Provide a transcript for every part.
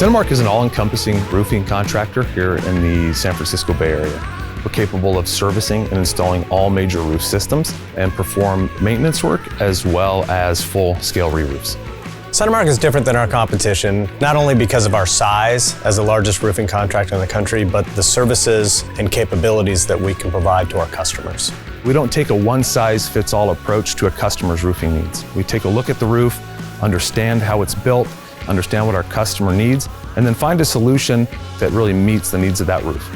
CentiMark is an all-encompassing roofing contractor here in the San Francisco Bay Area. We're capable of servicing and installing all major roof systems and perform maintenance work as well as full-scale re-roofs. CentiMark is different than our competition, not only because of our size as the largest roofing contractor in the country, but the services and capabilities that we can provide to our customers. We don't take a one-size-fits-all approach to a customer's roofing needs. We take a look at the roof, understand how it's built, understand what our customer needs, and then find a solution that really meets the needs of that roof.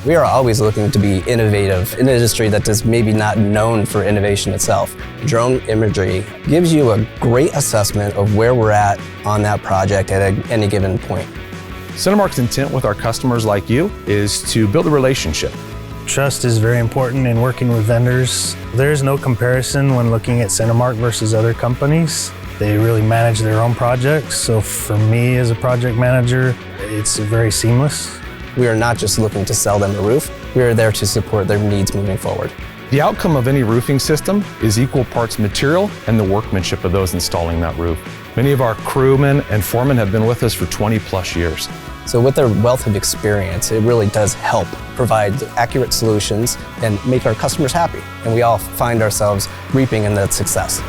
We are always looking to be innovative in an industry that is maybe not known for innovation itself. Drone imagery gives you a great assessment of where we're at on that project at any given point. CentiMark's intent with our customers like you is to build a relationship. Trust is very important in working with vendors. There's no comparison when looking at CentiMark versus other companies. They really manage their own projects, so for me as a project manager, it's very seamless. We are not just looking to sell them a roof, we are there to support their needs moving forward. The outcome of any roofing system is equal parts material and the workmanship of those installing that roof. Many of our crewmen and foremen have been with us for 20+ years. So with their wealth of experience, it really does help provide accurate solutions and make our customers happy. And we all find ourselves reaping in that success.